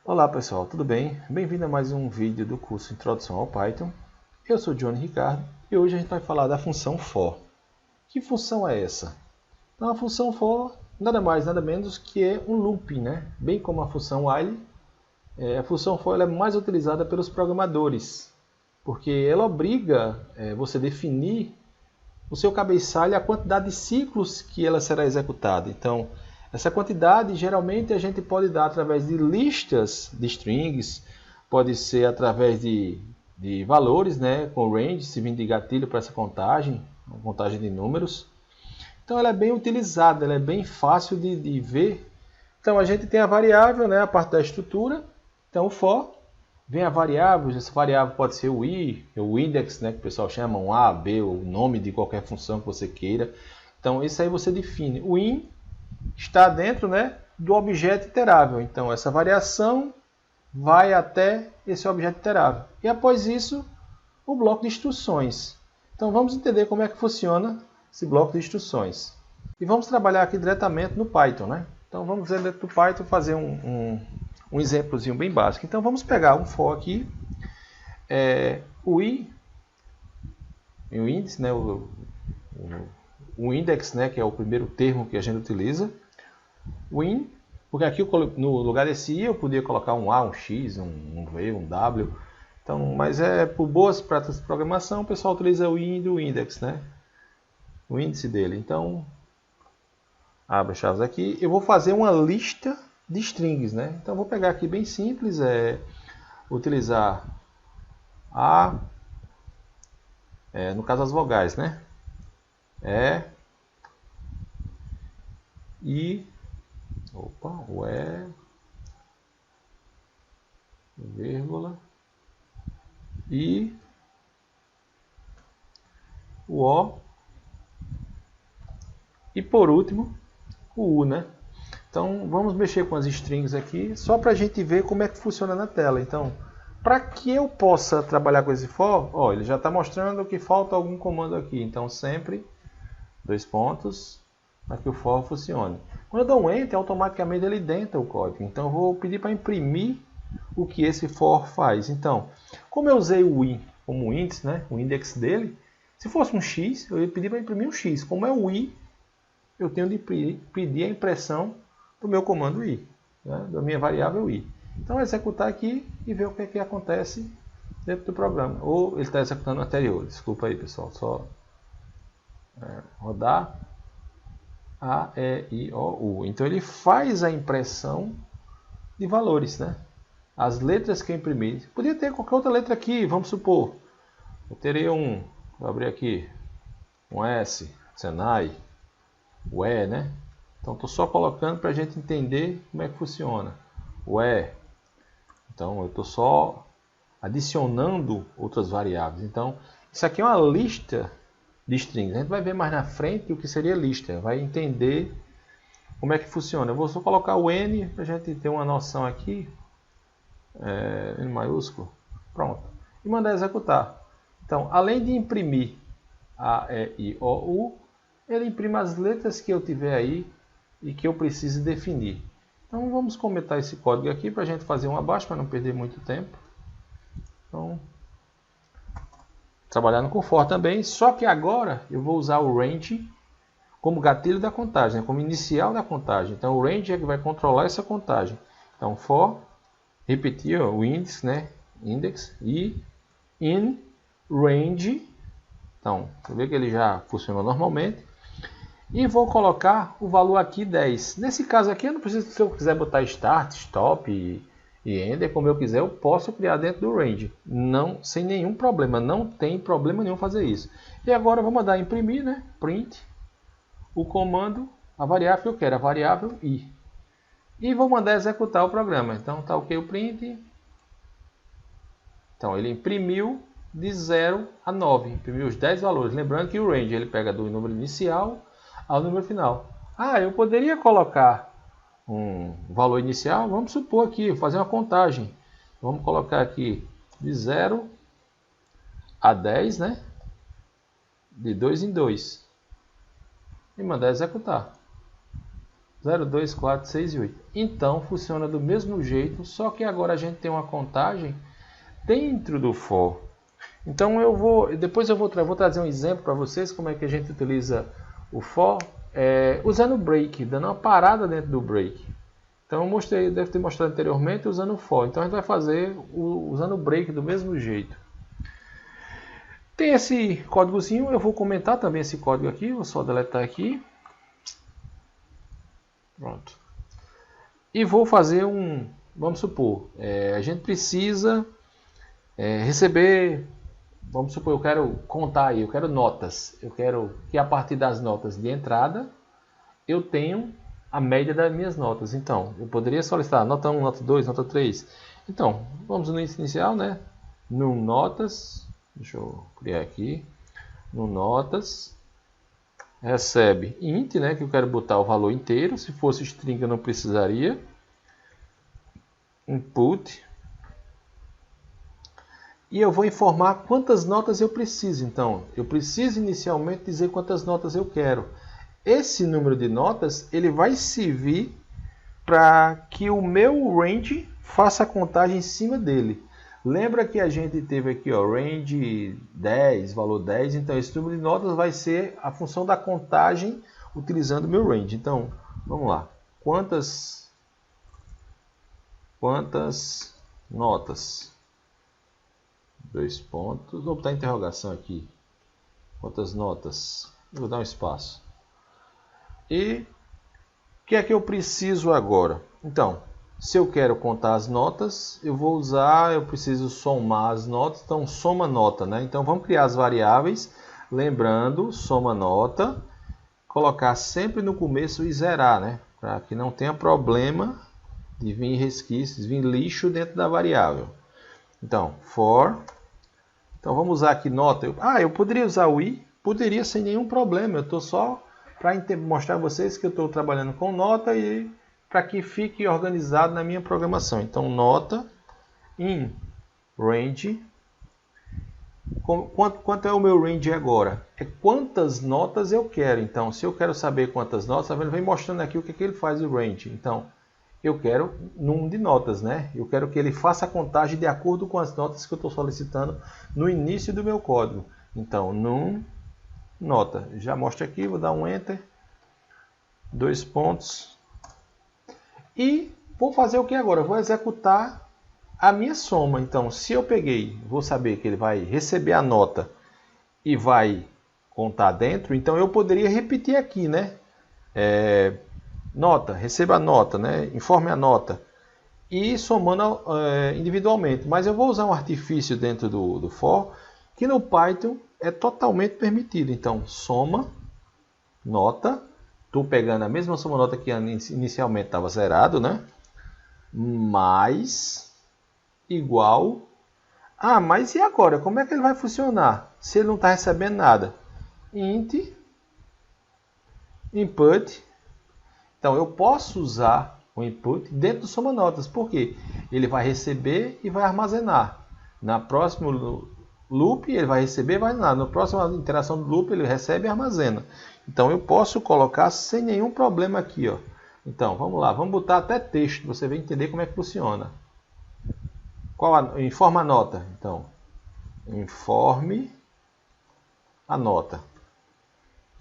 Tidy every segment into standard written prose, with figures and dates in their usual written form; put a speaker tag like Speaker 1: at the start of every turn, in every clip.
Speaker 1: Olá pessoal, tudo bem? Bem-vindo a mais um vídeo do curso Introdução ao Python. Eu sou Johnny Ricardo e hoje a gente vai falar da função for. Que função é essa? Então a função for nada mais nada menos que é um looping, né? Bem como a função while, a função for ela é mais utilizada pelos programadores, porque ela obriga você a definir no seu cabeçalho a quantidade de ciclos que ela será executada. Então, essa quantidade geralmente a gente pode dar através de listas de strings, pode ser através de valores, né, com range, se vir de gatilho para essa contagem, uma contagem de números. Então ela é bem utilizada, ela é bem fácil de ver. Então a gente tem a variável, né, a parte da estrutura. Então o for, vem a variável, essa variável pode ser o i, o index, né, que o pessoal chama, um a, b, o nome de qualquer função que você queira. Então isso aí você define. O in está dentro, né, do objeto iterável. Então essa variação vai até esse objeto iterável. E após isso, o bloco de instruções. Então vamos entender como é que funciona esse bloco de instruções. E vamos trabalhar aqui diretamente no Python, né? Então vamos dentro do Python fazer um exemplozinho bem básico. Então vamos pegar um for aqui, o i, o índice, né, o index, né, que é o primeiro termo que a gente utiliza, o in, porque aqui no lugar desse i eu podia colocar um a, um x, um v, um w. Então, mas por boas práticas de programação, o pessoal utiliza o in do index, né? O índice dele. Então, abro chaves aqui. Eu vou fazer uma lista de strings, né? Então, vou pegar aqui bem simples, utilizar no caso as vogais, né? O vírgula, e o O, e por último o U, né? Então vamos mexer com as strings aqui, só para a gente ver como é que funciona na tela. Então, para que eu possa trabalhar com esse for, ó, ele já está mostrando que falta algum comando aqui. Então sempre, dois pontos, para que o for funcione. Quando eu dou um Enter, automaticamente ele denta o código. Então eu vou pedir para imprimir o que esse for faz. Então, como eu usei o i como índice, né, o index dele, se fosse um x, eu ia pedir para imprimir um x. Como é o i, eu tenho de pedir a impressão do meu comando i, né, da minha variável i. Então, eu vou executar aqui e ver o que, é que acontece dentro do programa. Ou ele está executando o anterior. Desculpa aí, pessoal. Só rodar A, E, I, O, U. Então, ele faz a impressão de valores, né? As letras que eu imprimi. Podia ter qualquer outra letra aqui, vamos supor. Eu teria vou abrir aqui, um S, Senai, o E, né? Então estou só colocando para a gente entender como é que funciona. O E. Então eu estou só adicionando outras variáveis. Então isso aqui é uma lista de strings. A gente vai ver mais na frente o que seria lista. Vai entender como é que funciona. Eu vou só colocar o N para a gente ter uma noção aqui. N maiúsculo, pronto, e mandar executar. Então, além de imprimir A, E, I, O, U, ele imprime as letras que eu tiver aí e que eu preciso definir. Então, vamos comentar esse código aqui para a gente fazer um abaixo, para não perder muito tempo. Então, trabalhando com for também, só que agora eu vou usar o range como gatilho da contagem, como inicial da contagem. Então, o range é que vai controlar essa contagem. Então, for, repetir o índice, né? Index e in range. Então, você vê que ele já funciona normalmente. E vou colocar o valor aqui 10. Nesse caso aqui, eu não preciso, se eu quiser botar start, stop e ender, como eu quiser, eu posso criar dentro do range. Não, sem nenhum problema. Não tem problema nenhum fazer isso. E agora eu vou mandar imprimir, né? Print o comando, a variável que eu quero, a variável i. E vou mandar executar o programa. Então está ok o print. Então ele imprimiu de 0 a 9. Imprimiu os 10 valores. Lembrando que o range ele pega do número inicial ao número final. Eu poderia colocar um valor inicial. Vamos supor aqui, fazer uma contagem. Vamos colocar aqui de 0 a 10, né? De 2 em 2. E mandar executar. 0, 2, 4, 6 e 8. Então funciona do mesmo jeito, só que agora a gente tem uma contagem dentro do for. Então depois eu vou trazer um exemplo para vocês como é que a gente utiliza o for usando o break, dando uma parada dentro do break. Então eu deve ter mostrado anteriormente usando o for. Então a gente vai fazer usando o break do mesmo jeito. Tem esse códigozinho, eu vou comentar também esse código aqui, vou só deletar aqui. Pronto. E vou fazer vamos supor, a gente precisa receber, vamos supor, eu quero contar aí, eu quero notas. Eu quero que a partir das notas de entrada, eu tenho a média das minhas notas. Então, eu poderia solicitar nota 1, nota 2, nota 3. Então, vamos no inicial, né? No notas, deixa eu criar aqui, no notas, recebe int, né? Que eu quero botar o valor inteiro. Se fosse string eu não precisaria. Input. E eu vou informar quantas notas eu preciso. Então, eu preciso inicialmente dizer quantas notas eu quero. Esse número de notas ele vai servir para que o meu range faça a contagem em cima dele. Lembra que a gente teve aqui, ó, range 10, valor 10. Então, esse número de notas vai ser a função da contagem utilizando o meu range. Então, vamos lá. Quantas notas? 2 pontos. Vou botar interrogação aqui. Quantas notas? Vou dar um espaço. E o que é que eu preciso agora? Então, se eu quero contar as notas, eu preciso somar as notas. Então, soma nota, né? Então, vamos criar as variáveis. Lembrando, soma nota. Colocar sempre no começo e zerar, né? Para que não tenha problema de vir resquícios, vir lixo dentro da variável. Então, for. Então, vamos usar aqui nota. Eu poderia usar o i? Poderia sem nenhum problema. Eu estou só para mostrar a vocês que eu estou trabalhando com nota e para que fique organizado na minha programação. Então, nota in range. Quanto é o meu range agora? É quantas notas eu quero. Então, se eu quero saber quantas notas, tá vendo? Vem mostrando aqui o que ele faz o range. Então, eu quero número de notas, né? Eu quero que ele faça a contagem de acordo com as notas que eu estou solicitando no início do meu código. Então, num nota. Já mostra aqui, vou dar um enter. 2 pontos. E vou fazer o que agora? Eu vou executar a minha soma. Então, se eu vou saber que ele vai receber a nota e vai contar dentro. Então, eu poderia repetir aqui, né? Nota, receba a nota, né? Informe a nota. E somando individualmente. Mas eu vou usar um artifício dentro do for, que no Python é totalmente permitido. Então, soma nota. Estou pegando a mesma soma nota que inicialmente estava zerado, né? Mais igual. Mas e agora? Como é que ele vai funcionar? Se ele não está recebendo nada. Int input. Então, eu posso usar o input dentro do soma notas. Por quê? Ele vai receber e vai armazenar. Na próxima loop, ele vai receber e vai armazenar. Na próxima interação do loop, ele recebe e armazena. Então, eu posso colocar sem nenhum problema aqui, ó. Então, vamos lá. Vamos botar até texto. Você vai entender como é que funciona. Informa a nota. Então, informe a nota.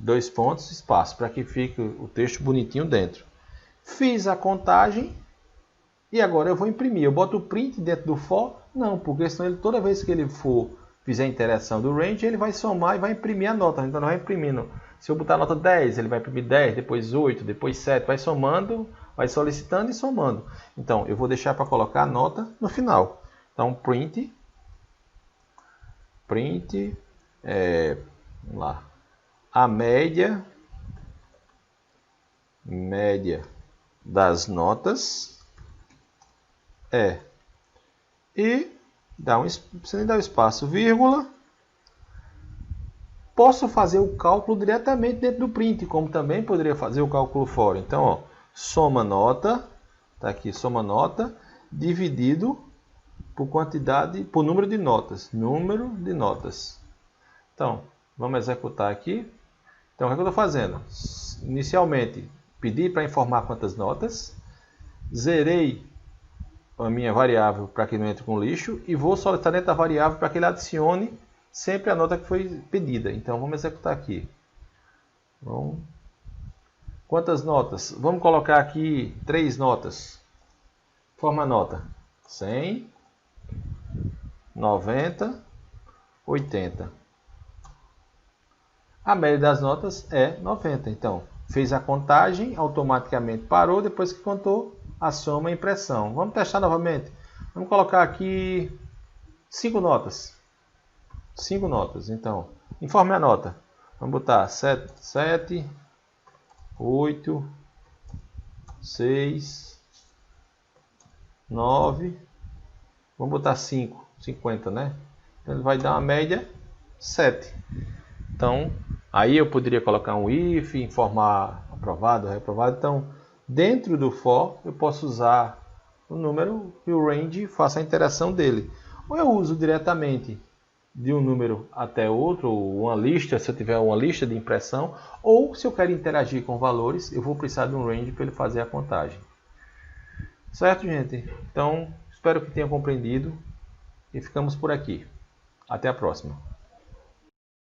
Speaker 1: 2 pontos, espaço, para que fique o texto bonitinho dentro. Fiz a contagem e agora eu vou imprimir. Eu boto o print dentro do for? Não, porque senão toda vez que ele fizer a interação do range, ele vai somar e vai imprimir a nota. Então, não vai imprimindo. Se eu botar a nota 10, ele vai imprimir 10, depois 8, depois 7, vai somando, vai solicitando e somando. Então, eu vou deixar para colocar a nota no final. Então, print, vamos lá, a média das notas e não precisa nem dar o espaço, vírgula. Posso fazer o cálculo diretamente dentro do print, como também poderia fazer o cálculo fora. Então, ó, soma nota, tá aqui, soma nota, dividido por número de notas. Número de notas. Então, vamos executar aqui. Então, o que eu estou fazendo? Inicialmente, pedi para informar quantas notas, zerei a minha variável para que não entre com lixo e vou solicitar dentro da variável para que ele adicione sempre a nota que foi pedida. Então vamos executar aqui. Bom, quantas notas? Vamos colocar aqui 3 notas. Forma a nota 100, 90, 80. A média das notas é 90. Então, fez a contagem, automaticamente parou, depois que contou, a soma e impressão. Vamos testar novamente. Vamos colocar aqui 5 notas. 5 notas. Então, informe a nota. Vamos botar 7, 8, 6, 9. Vamos botar 5, 50, né? Então, ele vai dar uma média 7. Então, aí eu poderia colocar um if, informar aprovado, reprovado. Então, dentro do for, eu posso usar o número e o range faça a interação dele. Ou eu uso diretamente de um número até outro, uma lista, se eu tiver uma lista de impressão, ou se eu quero interagir com valores, eu vou precisar de um range para ele fazer a contagem. Certo, gente? Então, espero que tenham compreendido e ficamos por aqui. Até a próxima.